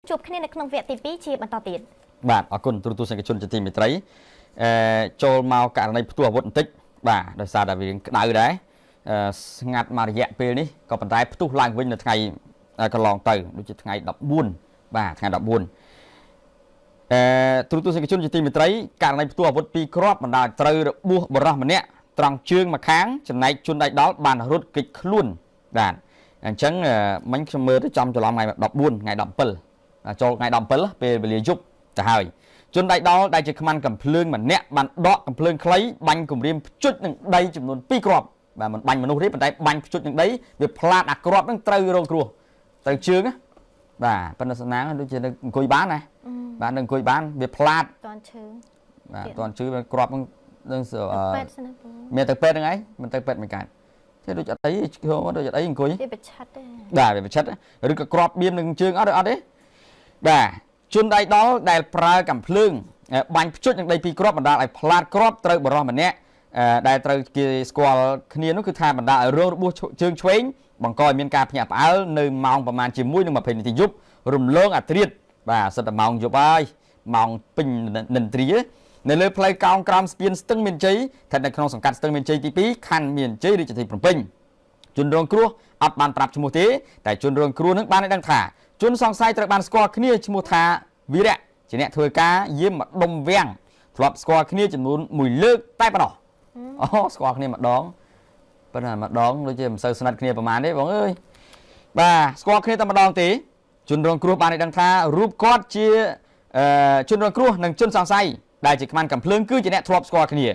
ជួបគ្នានៅក្នុងវគ្គទី2ជាបន្តទៀតបាទអរគុណទូរទស្សនិកជនជាទីមេត្រីចូលមកករណីផ្ទុះអាវុធបន្តិចបាទដោយសារតែវាក្តៅដែរស្ងាត់មករយៈពេលនេះក៏ប៉ុន្តែផ្ទុះឡើងវិញនៅថ្ងៃកន្លងទៅដូចជាថ្ងៃ14បាទថ្ងៃ14ទូរទស្សនិកជនជាទីមេត្រីករណីផ្ទុះអាវុធពីរគ្រាប់បណ្ដាលត្រូវរបួសបរិសម្នាក់ត្រង់ជើងម្ខាងចំណែកជនដៃដល់បានរត់គេចខ្លួនបាទអញ្ចឹងមិញខ្ញុំមើលទៅចំច្រឡំថ្ងៃ14ថ្ងៃ17ចូលថ្ងៃ17ពេលវេលាយប់ទៅហើយជនដៃដល់ដែលជាខ្មាន់កំភ្លើងម្នាក់បានដកកំភ្លើងខ្លីបាញ់គម្រាមភ្ជុចនឹងដីចំនួន2គ្រាប់បាទមិនបាញ់មនុស្សទេប៉ុន្តែបាញ់ភ្ជុចនឹងដីវាផ្លាតអាគ្រាប់នឹងត្រូវរងគ្រោះត្រូវជើងបាទប៉ុន្តែស្នាងដូចជាអង្គុយបានណាបាទនឹងអង្គុយបានវាផ្លាតតន់ឈឺបាទតន់ឈឺគ្រាប់នឹងពេទ្យណាបងមានទៅពេទ្យហ្នឹងឯងមិនទៅពេទ្យមិនកើតទេដូចអត់អីដូចអត់អីអង្គុយវាប្រឆិតទេបាទវាប្រឆិតឬក៏គ្រាប់បៀមនឹងជើងអត់ទេបាទជនដៃដល់ដែលប្រើកំភ្លើងបាញ់ភ្ជុចនឹងដីពីរគ្រាប់បណ្ដាលឲ្យផ្លាតគ្រាប់ត្រូវបរិសម្នាក់ដែលត្រូវគេស្គាល់គ្នានោះគឺថាបណ្ដាលឲ្យរងរបួសជើងឆ្វេងបង្កឲ្យមានការភ្ញាក់ផ្អើលនៅម៉ោងប្រមាណជា1:20នាទីយប់រំលងអាត្រិតបាទសិតតែម៉ោងយប់ហើយម៉ោងពេញនិន្ទ្រានៅលើផ្លូវកោងក្រោមស្ពានស្ទឹងមានជ័យស្ថិតនៅក្នុងសង្កាត់ស្ទឹងមានជ័យទី2ខណ្ឌមានជ័យរាជធានីភ្នំពេញជនរងគ្រោះអត់បានប្រាប់ឈ្មោះទេតែជនរងគ្រោះនឹងបានឲ្យដឹងថាជនសង្ស័យត្រូវបានស្គាល់គ្នាឈ្មោះថាវីរៈជាអ្នកធ្វើការយាមម្ដុំវាំងធ្លាប់ស្គាល់គ្នាចំនួន1លើកតែប៉ុណ្ណោះអូស្គាល់គ្នាម្ដងប៉ុន្តែម្ដងដូចជាមិនសូវស្និទ្ធគ្នាប្រហែលទេបងអើយបាទស្គាល់គ្នាតែម្ដងទេជនរងគ្រោះបានឲ្យដឹងថារូបគាត់ជាជនរងគ្រោះនិងជនសង្ស័យដែលជាខ្មាន់កំភ្លើងគឺជាអ្នកធ្លាប់ស្គាល់គ្នា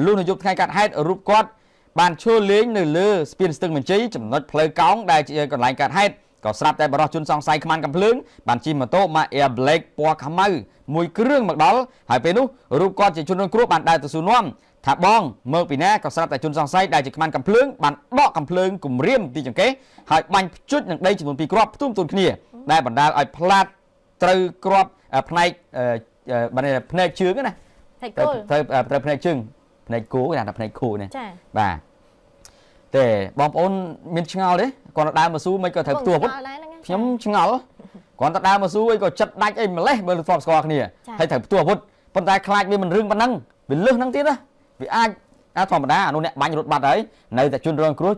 លុះនៅយប់ថ្ងៃកាត់ហេតុរូបគាត់បានឈរលេងនៅលើស្ពានស្ទឹងមានជ័យចំណុចផ្លូវកោងដែលជាកន្លែងកាត់ហេតុក៏ស្រាប់តែបរិសុទ្ធជនសង្ស័យខ្មាន់កំភ្លើងបានជិះម៉ូតូ Air Black ពណ៌ខ្មៅមួយគ្រឿងមកដល់ហើយពេលនោះរូបគាត់ជាជនរងគ្រោះបានដើរទៅសួរនាំថាបងមកពីណាក៏ស្រាប់តែជនសង្ស័យដែលជាខ្មាន់កំភ្លើងបានដកកំភ្លើងគំរាមទីចង្កេះហើយបាញ់ភ្ជុចនឹងដីចំនួន2គ្រាប់ផ្ទុំគ្នាដែលបណ្ដាលឲ្យផ្លាតត្រូវគ្រាប់ផ្នែកផ្នែកជើងណាត្រូវផ្នែកជើងផ្នែកគោគេថាផ្នែកគោនេះចាបាទទេបងប្អូនមានឆ្ងល់ទេគាត់ដើរមកស៊ូមិនក៏ត្រូវផ្ទុះអាវុធខ្ញុំឆ្ងល់គាត់ទៅដើរមកស៊ូអីក៏ចិត្តដាច់អីម្លេះបើធ្លាប់ស្គាល់គ្នាហើយត្រូវផ្ទុះអាវុធប៉ុន្តែខ្លាចវាមិនរឿងប៉ុណ្ណឹងវាលឹះហ្នឹងទៀតណាវាអាចធម្មតាអានោះអ្នកបាញ់រត់បាត់ហើយនៅតែជនរងគ្រោះ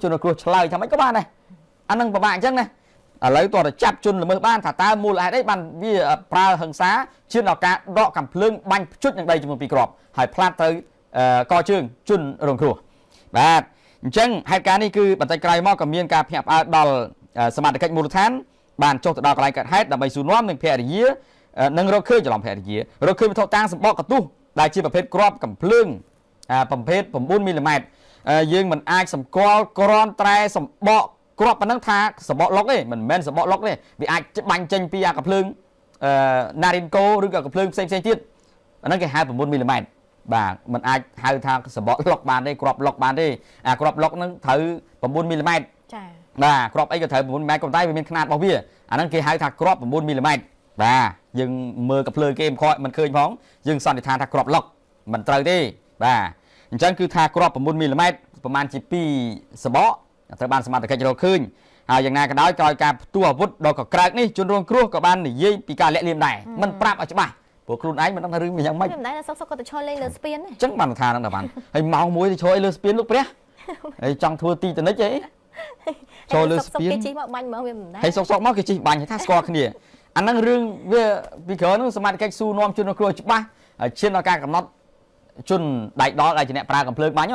ឆ្លើយថាម៉េចក៏បានដែរអាហ្នឹងពិបាកអញ្ចឹងណាឥឡូវតើចាប់ជនល្មើសបានថាតើមូលហេតុអីបានវាប្រើហិង្សាឈានដល់ការដកកំភ្លើងបាញ់ភ្ជុចនឹងដីចំនួន2គ្រាប់ហើយផ្លាត់ទៅកជើងជនរងគ្រោះបាទអញ្ចឹងហេតុការណ៍នេះគឺបន្តិចក្រោយមកក៏មានការភ្ញាក់ផ្អើលដល់សមាជិកមូលដ្ឋានបានចុះទៅដល់កន្លែងកើតហេតុដើម្បីសួរនាំនឹងភរិយានិងរកឃើញច្រឡំភរិយារកឃើញវត្ថុតាងសម្បកកន្ទុះដែលជាប្រភេទគ្រាប់កំភ្លើងប្រភេទ9មីលីម៉ែត្រយើងមិនអាចសម្គាល់គ្រាន់តែសម្បកគ្រាប់ប៉ុណ្ណឹងថាសម្បកលុកទេមិនមែនសម្បកលុកទេវាអាចបាញ់ចេញពីអាកំភ្លើងណារីនកូឬក៏កំភ្លើងផ្សេងទៀតអាហ្នឹងគេហៅ9មីលីម៉ែត្របាទมันអាចហៅថាសបកលុកបានទេគ្រាប់លុកបានទេអាគ្រាប់លុកហ្នឹងត្រូវ9មីលីម៉ែត្រចាបាទគ្រាប់អីក៏ត្រូវ9មីលីម៉ែត្រក៏តែវាមានຂະຫນាតរបស់វាអាហ្នឹងគេហៅថាគ្រាប់9មីលីម៉ែត្របាទយើងមើលកំភ្លើងគេមិនឃើញផងយើងសន្និដ្ឋានថាគ្រាប់លុកមិនត្រូវទេបាទអញ្ចឹងគឺថាគ្រាប់9មីលីម៉ែត្រប្រហែលជា2សបកត្រូវបានសមត្ថកិច្ចរកឃើញហើយយ៉ាងណាក៏ដោយក្រោយការផ្ទុះអាវុធដល់កក្រើកនេះជនរងគ្រោះក៏បាននិយាយពីការលាក់លៀមដែរមិនប្រាប់ឲ្យច្បាស់ព្រោះខ្លួនឯងមិនដឹងថារឿងវាយ៉ាងម៉េចមិនដែរសុកក៏ទៅឈរលេងលើស្ពានអញ្ចឹងបានថាហ្នឹងតែបានហើយម៉ោង1ទៅឈរលើស្ពានលោកព្រះហើយចង់ធ្វើទីតនិចអីឈរលើស្ពានគេជិះមកបាញ់ហ្មងវាមិនដែរហើយសុកមកគេជិះបាញ់ថាស្គាល់គ្នាអាហ្នឹងរឿងវាពីក្រោយហ្នឹងសមាជិកសួរនាំជនរងគ្រោះច្បាស់ហើយឈានដល់ការកំណត់ជនដៃដល់ដែលជាអ្នកប្រើកំភ្លើងបាញ់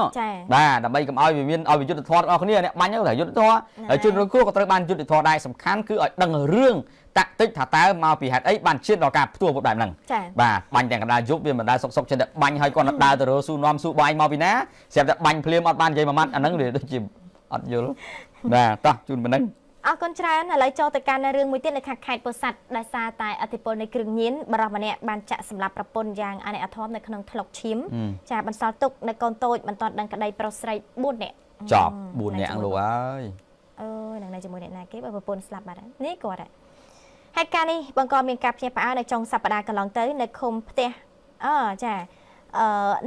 បាទដើម្បីកុំឲ្យវាមានឲ្យវាយុទ្ធធម៌របស់គ្នាអ្នកបាញ់ទៅយុទ្ធធម៌ហើយជនរងគ្រោះក៏ត្រូវបានយុទ្ធធម៌ដែរសំខាន់គឺឲ្យដឹងរឿងតាក់ទិចថាតើមកពីហេតុអីបានឈានដល់ការផ្ទុះអាវុធបែបហ្នឹងបាទបាញ់ទាំងកណ្ដាលយប់វាមិនដែលសុកចេះតែបាញ់ឲ្យគាត់ដើរទៅរស៊ូនាំស៊ូបាញ់មកពីណាស្រាប់តែបាញ់ភ្លាមអត់បាននិយាយមួយម៉ាត់អាហ្នឹងវាដូចជាអត់យល់បាទតោះជូនប៉ុណ្ណឹងអរគុណច្រើនឥឡូវចូលទៅកាន់រឿងមួយទៀតនៅខាងខេត្តពោធិ៍សាត់ដោយសារតែអធិពលនៃគ្រឿងញៀនបរិសម្នាក់បានចាក់សម្លាប់ប្រពន្ធយ៉ាងអនាធមនៅក្នុងថ្លុកឈាមចាបន្សល់ទុកនៅកូនតូចមិនទាន់ដឹងក្តីប្រុសស្រី4នាក់ចប់4នាក់លោកអើយអើយនឹងនៅជាមួយអ្នកណាគេបើប្រពន្ធស្លាប់បាត់ហើយនេះគាត់ហេតុការណ៍នេះបង្កមានការភ្ញាក់ផ្អើលនៅចុងសប្តាហ៍កន្លងទៅនៅឃុំផ្ទះចា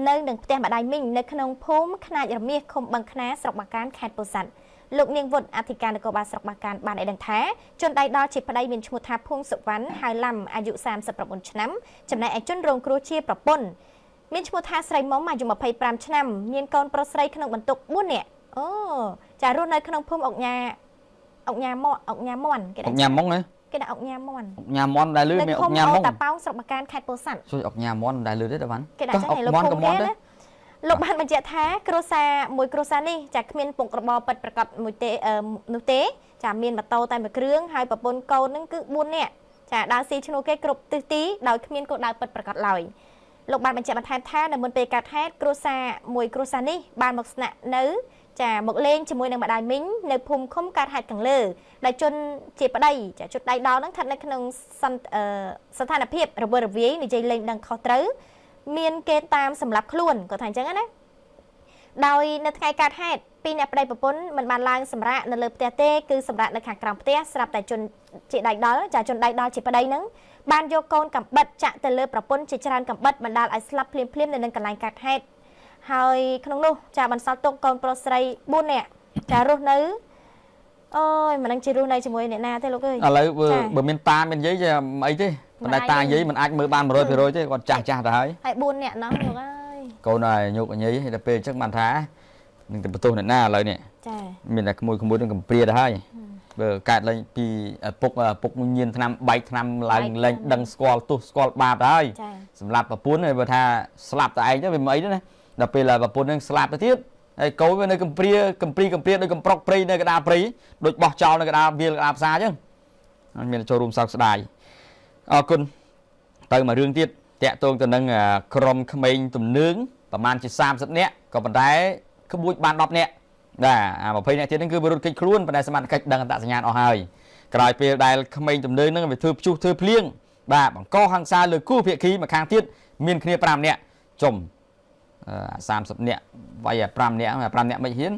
នៅនឹងផ្ទះម្ដាយមីងនៅក្នុងភូមិខ្នាចរមាសឃុំបឹងខ្នាស្រុកបាកានខេត្តពោធិ៍សាត់ លោកនាងវុតអធិការនគរបាលស្រុកបាកានបានឲ្យដឹងថាជនដៃដល់ជាប្តីមានឈ្មោះថាភួងសុវណ្ណហៅឡាំអាយុ39ឆ្នាំចំណែកឯជនរងគ្រោះជាប្រពន្ធមានឈ្មោះថាស្រីមុំអាយុ25ឆ្នាំមានកូនប្រុសស្រីក្នុងបន្ទុក4នាក់អូចារស់នៅក្នុងភូមិអុកញ៉ាមន់គេ អុកញ៉ាមុងហ៎ គេដាក់អុកញ៉ាមន់ អុកញ៉ាមន់ដែលលឺមានអុកញ៉ាមុង តាប៉ោងស្រុកបាកានខេត្តពោធិ៍សាត់ ជួយអុកញ៉ាមន់ដែលលឺទេតាវ៉ាន់ គេដាក់ចឹងឲ្យលោកភូមិគេណាលោកបានបញ្ជាក់ថាគ្រួសារមួយគ្រួសារនេះចាគ្មានពុករបរពិតប្រកបមួយទេនោះទេចាមានម៉ូតូតែមួយគ្រឿងហើយប្រពន្ធកូននឹងគឺ4នាក់ចាដើរស៊ីឈ្នួលគេគ្រប់ទិសទីដោយគ្មានគោលដៅពិតប្រកបឡើយលោកបានបញ្ជាក់បន្ថែមថានៅមុនពេលកើតហេតុគ្រួសារមួយគ្រួសារនេះបានមកស្នាក់នៅចាមកលេងជាមួយនឹងម្ដាយមីងនៅភូមិឃុំកើតហេតុខាងលើដែលជនជាប្តីចាជុតដៃដល់នឹងស្ថិតនៅក្នុងស្ថានភាពរវើរវាយនិយាយលេងដឹងខុសត្រូវមានគេតាមសម្រាប់ខ្លួនគាត់ថាអញ្ចឹងណាដោយនៅថ្ងៃកើតហេតុពីអ្នកប្តីប្រពន្ធមិនបានឡើងសម្រាកនៅលើផ្ទះទេគឺសម្រាកនៅខាងក្រោមផ្ទះស្រាប់តែជនជាដៃដល់ចាជនដៃដល់ជាប្តីហ្នឹងបានយកកូនកំបិតចាក់ទៅលើប្រពន្ធជាច្រើនកំបិតបណ្ដាលឲ្យស្លាប់ភ្លាមៗនៅនឹងកន្លែងកើតហេតុហើយក្នុងនោះចាបន្សល់ទុកកូនប្រុសស្រី4នាក់ចារស់នៅអូយមិនដឹងជារស់នៅជាមួយអ្នកណាទេលោកអើយ ឥឡូវបើមានតាមានយាយអីទេប៉ុន្តែតាយាយមិនអាចមើលបាន 100% ទេគាត់ចាស់ទៅហើយ ហើយ4នាក់ណោះលោកអើយ កូនហើយញោកញីដល់ពេលអញ្ចឹងបានថានឹងទៅបន្ទោសអ្នកណាឥឡូវនេះ ចា មានតែក្មួយនឹងកំព្រាទៅហើយបើកើតឡើងពីពុកញៀនឆ្នាំបែកឆ្នាំឡើងលែងដឹងស្គាល់ទោសស្គាល់បាបទៅហើយសម្រាប់ប្រពន្ធបើថាស្លាប់តែឯងទៅវាមិនអីទេណាដល់ពេលប្រពន្ធនឹងស្លាប់ទៅទៀតហើយកូនវានៅកំព្រាដូចកំប្រុកព្រៃនៅកណ្ដាលព្រៃដូចបោះចោលនៅកណ្ដាលវាលកណ្ដាលផ្សារអញ្ចឹងមានចូលរួមសោកស្ដាយអរគុណទៅមករឿងទៀតតាក់ទងទៅនឹងក្រុមក្មេងទំនើងប្រហែលជា30នាក់ក៏ប៉ុន្តែក្បួចបាន10នាក់បាទ20នាក់ទៀតហ្នឹងគឺវារត់គេចខ្លួនប៉ុន្តែសមត្ថកិច្ចដឹងអត្តសញ្ញាណអស់ហើយក្រោយពេលដែលក្មេងទំនើងហ្នឹងវាធ្វើព្យុះធ្វើភ្លៀងបាទបង្កហិង្សាលើគូភាគីម្ខាងទៀតមានគ្នា5នាក់ចុំ30នាក់វាយ5នាក់5នាក់មិនហ៊ាន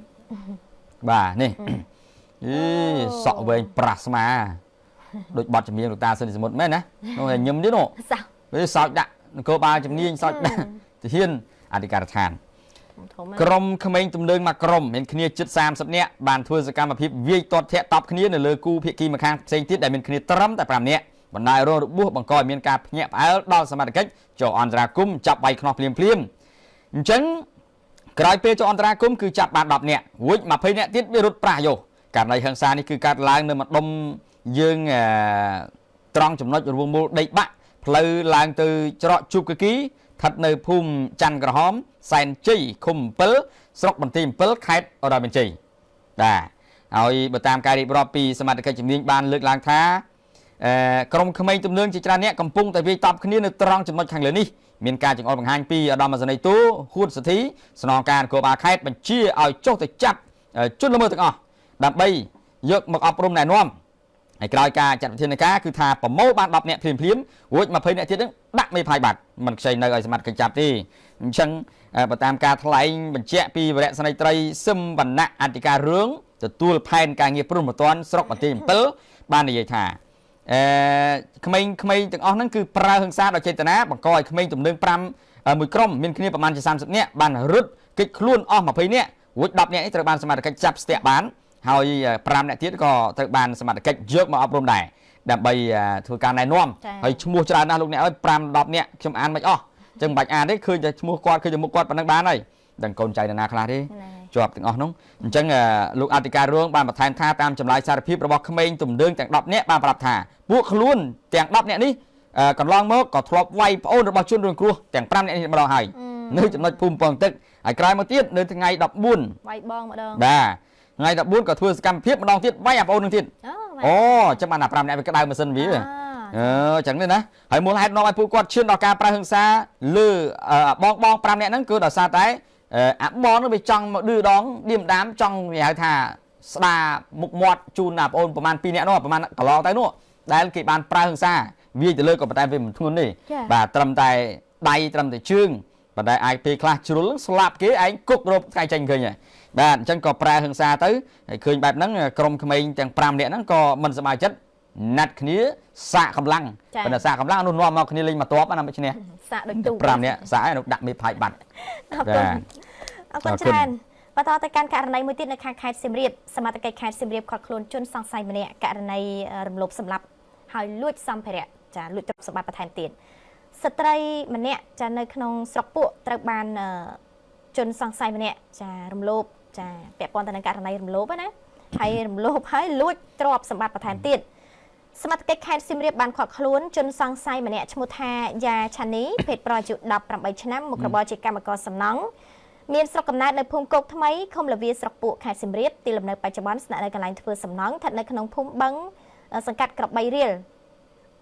បាទនេះសក់វែងប្រាស់ស្មាដូចបាត់ជំនាញលោកតាសុនសមុទ្រមែនណានោះឲ្យញឹមទៀតនោះវាសោចដាក់នគរបាលជំនាញសោចដាក់ទាហានអធិការដ្ឋានក្រុមក្មេងទំនើងមកក្រុមមានគ្នាជិត30នាក់បានធ្វើសកម្មភាពវាយទាត់ធាក់តប់គ្នានៅលើគូភាគីម្ខាងផ្សេងទៀតដែលមានគ្នាត្រឹមតែ5នាក់បណ្ដាលរងរបួសបង្កឲ្យមានការភ្ញាក់ផ្អើលដល់សមត្ថកិច្ចចូលអន្តរាគមន៍ចាប់វាយខ្នោះភ្លាមអញ្ចឹងក្រោយពេលចូលអន្តរាគមន៍គឺចាប់បាន10នាក់រួច20នាក់ទៀតវារត់ប្រាស់យកករណីហិង្សានេះគឺកើតឡើងនៅម្ដុំយើងត្រង់ចំណុចរវងមូលដីបាក់ផ្លូវឡើងទៅច្រកជូបកគីស្ថិតនៅភូមិច័ន្ទក្រហមសែនជ័យឃុំ7ស្រុកបន្ទាយ7ខេត្តឧត្តរមានជ័យបាទហើយបើតាមការរៀបរាប់ពីសមត្ថកិច្ចជំនាញបានលើកឡើងថាក្រុមក្មេងទំនើងជាច្រើនអ្នកកំពុងតែវាយតប់គ្នានៅត្រង់ចំណុចខាងលើនេះមានការចង្អុលបង្ហាញពីឧត្តមសេនីយ៍ទូហួតសុធីស្នងការនគរបាលខេត្តបញ្ជាឲ្យចុះទៅចាប់ជនល្មើសទាំងអស់ដើម្បីយកមកអប់រំណែនាំហើយក្រោយការចាត់វិធានការគឺថាប្រមូលបាន10នាក់ភ្លាមរួច20នាក់ទៀតហ្នឹងដាក់មេផាយបាត់មិនខ្ចីនៅឲ្យសមត្ថកិច្ចចាប់ទេអញ្ចឹងបើតាមការថ្លែងបញ្ជាក់ពីវរៈស្នេហ៍ត្រីសឹមវណ្ណៈអធិការរឿងទទួលផែនការងារព្រំប្រទានស្រុកបន្ទាយ7បាននិយាយថាក្មេងៗទាំងអស់ហ្នឹងគឺប្រើហិង្សាដោយចេតនាបង្កឲ្យក្មេងទំនើង5មួយក្រុមមានគ្នាប្រមាណជា30នាក់បានរត់គេចខ្លួនអស់20នាក់រួច10នាក់នេះត្រូវបានសមត្ថកិច្ចចាប់ស្ទាក់បានហើយ5នាក់ទៀតក៏ត្រូវបានសមត្ថកិច្ចយកមកអប់រំដែរដើម្បីធ្វើការណែនាំហើយឈ្មោះច្រើនណាស់លោកអ្នកអើយ5 10នាក់ខ្ញុំអានមិនអស់អញ្ចឹងមិនបាច់អានទេឃើញតែឈ្មោះគាត់ឃើញតែមុខគាត់ប៉ុណ្ណឹងបានហើយដឹងកូនចៅណាខ្លះទេជាប់ទាំងអស់នោះអញ្ចឹងលោកអធិការរឿងបានបន្ថែមថាតាមចម្លើយសារភាពរបស់ក្មេងទំនើងទាំង10នាក់បានប្រាប់ថាពួកខ្លួនទាំង10នាក់នេះកន្លងមកក៏ធ្លាប់វាយប្អូនរបស់ជនរងគ្រោះទាំង5នាក់នេះម្ដងហើយនៅចំណុចភូមិពងទឹកហើយក្រោយមកទៀតនៅថ្ងៃ14វាយបងម្ដងបាទថ្ងៃ14ក៏ធ្វើសកម្មភាពម្ដងទៀតវាយអាប្អូននឹងទៀតអូចឹងបានតែ5នាក់វាក្តៅម៉ាស៊ីនវាចឹងនេះណាហើយមូលហេតុនាំឲ្យពួកគាត់ឈានដល់ការប្រើហិង្សាលើបង5នាក់ហ្នឹងគឺដោយសារតែអាបងនោះវាចង់មកឌឺដងឌៀមដាមចង់គេហៅថាស្ដារមុខមាត់ជូនណាប្អូនប្រហែល2នាក់នោះប្រហែលកន្លងទៅនោះដែលគេបានប្រើហិង្សាវាយទៅលើក៏ប៉ុន្តែវាមិនធ្ងន់ទេបាទត្រឹមតែដៃត្រឹមតែជើងប៉ុន្តែអាចពេលខ្លះជ្រុលស្លាប់គេឯងគុករោបថ្ងៃចេញឃើញហើយបាទអញ្ចឹងក៏ប្រើហិង្សាទៅហើយឃើញបែបហ្នឹងក្រុមក្មេងទាំង5នាក់ហ្នឹងក៏មិនសប្បាយចិត្តណាត់គ្នាសាកកម្លាំងប៉ុន្តែសាកកម្លាំងនោះនាំមកគ្នាលេងមកតបណាមិនឈ្នះសាកដូចទូ5នាក់សាកឯនោះដាក់មេផាយបាត់អរគុណច្រើន បន្តទៅកាន់ករណីមួយទៀតនៅខាងខេត្តសៀមរាបសមត្ថកិច្ចខេត្តសៀមរាបខកខ្លួនជនសង្ស័យម្នាក់ករណីរំលោភសម្លាប់ហើយលួចសម្ភារៈចាលួចទ្រព្យសម្បត្តិបន្ថែមទៀតស្ត្រីម្នាក់ចានៅក្នុងស្រុកពួកត្រូវបានជនសង្ស័យម្នាក់ចារំលោភចាពាក់ព័ន្ធទៅនឹងករណីរំលោភណាហើយរំលោភហើយលួចទ្រព្យសម្បត្តិបន្ថែមទៀតសមត្ថកិច្ចខេត្តសៀមរាបបានឃាត់ខ្លួនជនសង្ស័យម្នាក់ឈ្មោះថាយ៉ាឆានីភេទប្រុសអាយុ18ឆ្នាំមុខរបរជាកម្មករសំណង់មានស្រុកកំណើតនៅភូមិគោកថ្មីឃុំលវាស្រុកពួកខេត្តសៀមរាបទីលំនៅបច្ចុប្បន្នស្នាក់នៅកន្លែងធ្វើសំណង់ស្ថិតនៅក្នុងភូមិបឹងសង្កាត់ក្របីរៀល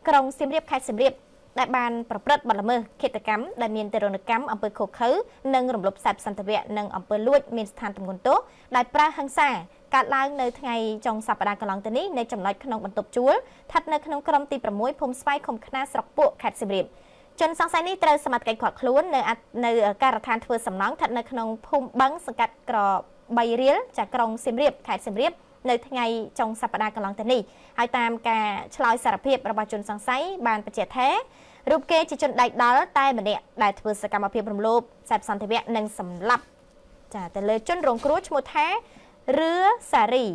ក្រុងសៀមរាបខេត្តសៀមរាបដែលបានប្រព្រឹត្តបទល្មើសឃាតកម្មដែលមានទរណកម្មអំពើឃោរឃៅនិងរំលោភសេពសន្តិវៈនិងអំពើលួចមានស្ថានទម្ងន់ទោសដែលប្រើហិង្សាកើតឡើងនៅថ្ងៃចុងសប្តាហ៍កន្លងទៅនេះនៅចំណុចក្នុងបន្ទប់ជួលស្ថិតនៅក្នុងក្រុមទី6ភូមិស្វាយឃុំខ្នាស្រុកពួកខេត្តសៀមរាបជនសង្ស័យនេះត្រូវសមត្ថកិច្ចឃាត់ខ្លួននៅការដ្ឋានធ្វើសំណង់ស្ថិតនៅក្នុងភូមិបឹងសង្កាត់ក្របីរៀលចាក្រុងសៀមរាបខេត្តសៀមរាបនៅថ្ងៃចុងសប្តាហ៍កន្លងទៅនេះហើយតាមការឆ្លើយសារភាពរបស់ជនសង្ស័យបានបញ្ជាក់ថារូបគេជាជនដៃដល់តែម្នាក់ដែលធ្វើសកម្មភាពរំលោភសេពសន្តិវៈនិងសម្លាប់ចាទៅលើជនរងគ្រោះឈ្មោះថារឿសារី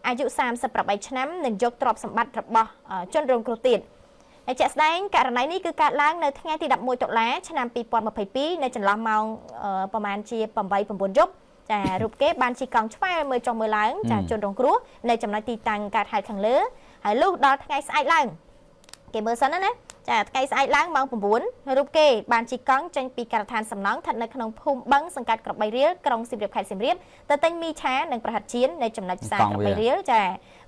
អាយុ38ឆ្នាំនិងយកទ្រព្យសម្បត្តិរបស់ជនរងគ្រោះទៀតហើយជាក់ស្ដែងករណីនេះគឺកើតឡើងនៅថ្ងៃទី11តុលាឆ្នាំ2022នៅចន្លោះម៉ោងប្រហែលជា8 9យប់ចារូបគេបានជិះកង់ឆ្វែលមើលចុះមើលឡើងចាជនរងគ្រោះនៅចំណុចទីតាំងកើតហេតុខាងលើហើយលុះដល់ថ្ងៃស្អែកឡើងគេមើលសិនណាចាថ្ងៃស្អែកឡើងម៉ោង9រូបគេបានជិះកង់ចេញពីការដ្ឋានសំណង់ស្ថិតនៅក្នុងភូមិបឹងសង្កាត់ក្របីរៀលក្រុងសៀមរាបខេត្តសៀមរាបទៅទិញមីឆានិងប្រហិតចៀននៅចំណុចផ្សារក្របីរៀលចា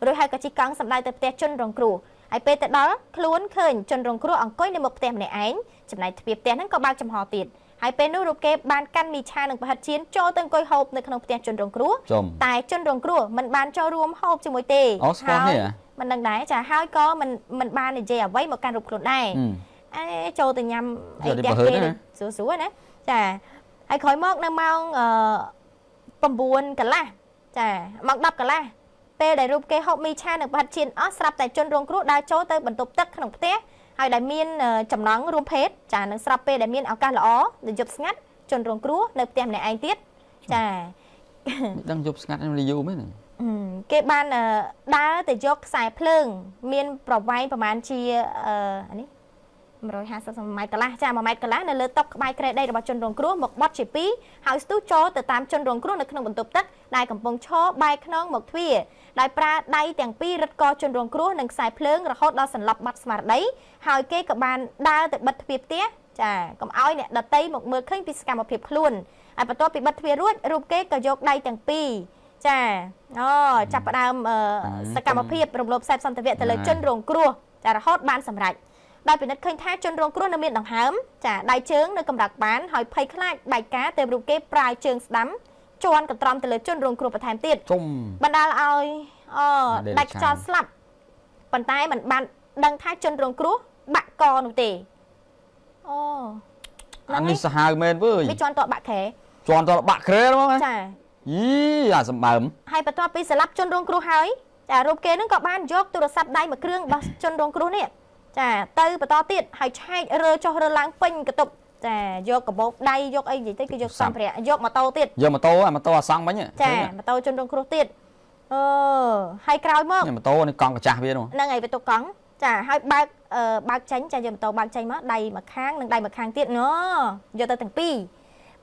រួចហើយក៏ជិះកង់សម្ដៅទៅផ្ទះជនរងគ្រោះហើយពេលទៅដល់ខ្លួនឃើញជនរងគ្រោះអង្គុយនៅមុខផ្ទះម្នាក់ឯងចំណែកទ្វារផ្ទះហ្នឹងក៏បើកចំហទៀតហើយពេលនោះរូបគេបានកាន់មីឆានិងប្រហិតចៀនចូលទៅអង្គុយហូបនៅក្នុងផ្ទះជនរងគ្រោះតែជនរងគ្រោះមិនបានចូលរួមហូបជាមួយទេហើយមិនដឹងដែរចាហើយក៏មិនបាននិយាយអ្វីមកកាន់រូបខ្លួនដែរចូលទៅញ៉ាំអីផ្ទះគេស្រួលៗណាចាហើយក្រោយមកនៅម៉ោង9កន្លះចាម៉ោង10កន្លះពេលដែលរូបគេហូបមីឆានិងប្រហិតចៀនអស់ស្រាប់តែជនរងគ្រោះដើរចូលទៅបន្ទប់ទឹកក្នុងផ្ទះហើយដែលមានចំណងរួមភេទចានឹងស្រាប់ពេលដែលមានឱកាសល្អដែលយប់ស្ងាត់ជនរងគ្រោះនៅផ្ទះម្នាក់ឯងទៀតចាដឹងយប់ស្ងាត់នេះយូរមែនគេបានដើរទៅយកខ្សែភ្លើងមានប្រវែងប្រហែលជានេះ150ម៉ែត្រកន្លះចា1ម៉ែត្រកន្លះនៅលើតុក្បែរក្រែដីរបស់ជនរងគ្រោះមកបត់ជាពីរហើយស្ទុះចូលទៅតាមជនរងគ្រោះនៅក្នុងបន្ទប់ទឹកដែលកំពុងឈរបែរខ្នងមកទ្វារដោយប្រើដៃទាំងពីររឹតកជនរងគ្រោះនិងខ្សែភ្លើងរហូតដល់សន្លប់បាត់ស្មារតីហើយគេក៏បានដើរទៅបិទទ្វារផ្ទះចាកុំឲ្យអ្នកដតីមកមើលឃើញពីសកម្មភាពខ្លួនហើយបន្ទាប់ពីបិទទ្វាររួចរូបគេក៏យកដៃទាំងពីរចាចាប់ផ្ដើមសកម្មភាពរំលោភសេពសន្តិវៈទៅលើជនរងគ្រោះចារហូតបានសម្រេចដោយពិនិត្យឃើញថាជនរងគ្រោះនៅមានដង្ហើមចាដៃជើងនៅកម្រាក់បានហើយភ័យខ្លាចបែកការទៅរូបគេប្រាយជើងស្ដាំជន់កន្ទ្រាំទៅលើជនរងគ្រោះបន្ថែមទៀតបណ្ដាលឲ្យដាច់ខ្យល់ស្លាប់ប៉ុន្តែมันបានដឹងថាជនរងគ្រោះបាក់កនោះទេអានេះសាហាវមែនវើយវាជន់តបាក់ក្រែជន់តបាក់ក្រែហ្មងចាយីអាសម្បើមហើយបន្ទាប់ពីស្លាប់ជនរងគ្រោះហើយចារូបគេនឹងក៏បានយកទូរស័ព្ទដៃមួយគ្រឿងរបស់ជនរងគ្រោះនេះចាទៅបន្តទៀតហើយឆែករើចុះរើឡើងពេញកតុបចាយកកាបូបដៃយកអីនិយាយទៅគឺយកសម្ភារៈយកម៉ូតូទៀតយកម៉ូតូអាសង់មិញចាម៉ូតូជនរងគ្រោះទៀតហើយក្រោយមកម៉ូតូនេះកង់កាចាស់វាហ្នឹងហើយវាទុកកង់ចាហើយបើកចេញចាយកម៉ូតូបើកចេញមកដៃមួយខាងនិងដៃមួយខាងទៀតយកទៅទាំងពីរ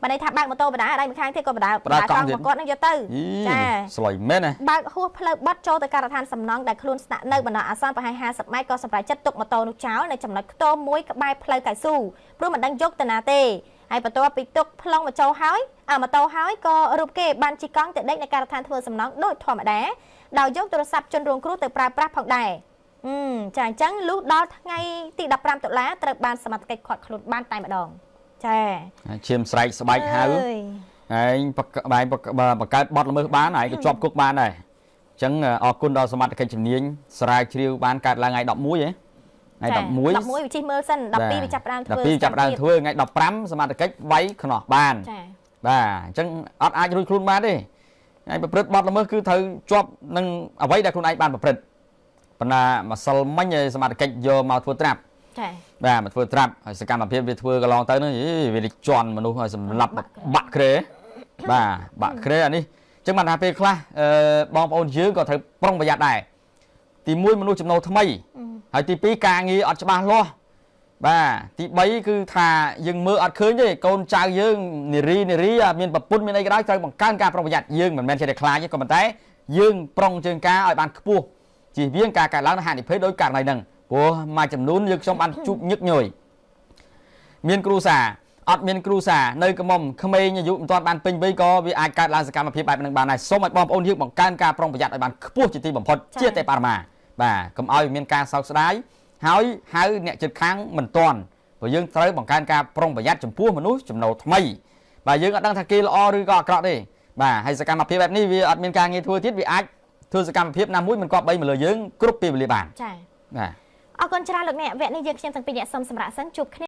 បើន័យថាបើកម៉ូតូបដាដៃម្ខាងទៀតក៏បដាកង់មកគាត់នឹងយកទៅចាស្លុយមែនណាបើកហួសផ្លូវបត់ចូលទៅការដ្ឋានសំណង់ដែលខ្លួនស្នាក់នៅបណ្ដោះអាសន្នប្រហែល50ម៉ែត្រក៏សម្រាប់ចិត្តទុកម៉ូតូនោះចោលនៅចំណុចខ្ទមមួយក្បែរផ្លូវកៅស៊ូព្រោះមិនដឹងយកទៅណាទេហើយបន្ទាប់ពីទុកប្លង់មកចូលហើយម៉ូតូហើយក៏រូបគេបានជិះកង់ទៅដេកនៅការដ្ឋានធ្វើសំណង់ដូចធម្មតាដោយយកទូរស័ព្ទជនរងគ្រោះទៅប្រើប្រាស់ផងដែរចាអញ្ចឹងលុះដល់ថ្ងៃទី15តុលាត្រូវបានសមត្ថកិច្ចឃាត់ខ្លួនបានតែម្ដងចាឈាមស្រែកស្បែកហៅហើយបង្កើតបទល្មើសបានហើយក៏ជាប់គុកបានដែរអញ្ចឹងអរគុណដល់សមត្ថកិច្ចជំនាញស្រាវជ្រាវបានកើតឡើងថ្ងៃ11ហ៎ថ្ងៃ11វាជិះមើលសិន12វាចាប់ផ្ដើមធ្វើ12ចាប់ផ្ដើមធ្វើថ្ងៃ15សមត្ថកិច្ចវាយខ្នោះបានចាបាទអញ្ចឹងអត់អាចរួចខ្លួនបានទេហើយប្រព្រឹត្តបទល្មើសគឺត្រូវជាប់នឹងអ្វីដែលខ្លួនឯងបានប្រព្រឹត្តប៉ុន្តែម្សិលមិញសមត្ថកិច្ចយកមកធ្វើត្រាប់ចាបាទមកធ្វើត្រាប់ហើយសកម្មភាពវាធ្វើកន្លងទៅនោះវាជន់មនុស្សឲ្យសម្លាប់បាក់ក្រែ បាទក្រេអានេះចឹងបានថាពេលខ្លះបងប្អូនយើងក៏ត្រូវប្រុងប្រយ័ត្នដែរទី1មនុស្សចំណូលថ្មីហើយទី2ការងារអត់ច្បាស់លាស់បាទទី3គឺថាយើងមើលអត់ឃើញទេកូនចៅយើងនារីមានប្រពន្ធមានអីក៏ដោយត្រូវបង្កើនការប្រុងប្រយ័ត្នយើងមិនមែនចេះតែខ្លាចទេក៏ប៉ុន្តែយើងប្រុងជើងការឲ្យបានខ្ពស់ជៀសវាងការកើតឡើងនៃហានិភ័យដោយករណីហ្នឹងព្រោះមួយចំនួនយើងខ្ញុំបានជួបញឹកញយមានគ្រូសាអត់មានគ្រូសានៅកមុំក្មេងអាយុមិនទាន់បានពេញវ័យក៏វាអាចកើតឡើងសកម្មភាពបែបហ្នឹងបានដែរសូមឲ្យបងប្អូនយើងបង្កើនការប្រុងប្រយ័ត្នឲ្យបានខ្ពស់ជាទីបំផុតជាទេបរមាបាទកុំឲ្យមានការសោកស្ដាយហើយហៅអ្នកជិតខាងមិនទាន់ព្រោះយើងត្រូវបង្កើនការប្រុងប្រយ័ត្នចំពោះមនុស្សចំណូលថ្មីបាទយើងអត់ដឹងថាគេល្អឬក៏អាក្រក់ទេបាទហើយសកម្មភាពបែបនេះវាអត់មានការងារធ្វើទៀតវាអាចធ្វើសកម្មភាពណាមួយមិនគប្បីមកលើយើងគ្រប់ពេលវេលាបានចា៎បាទអរគុណច្រើនលោកអ្នកវគ្គនេះយើងខ្ញុំទាំងពីរអ្នកសូមសម្រាប់សិនជួបគ្នា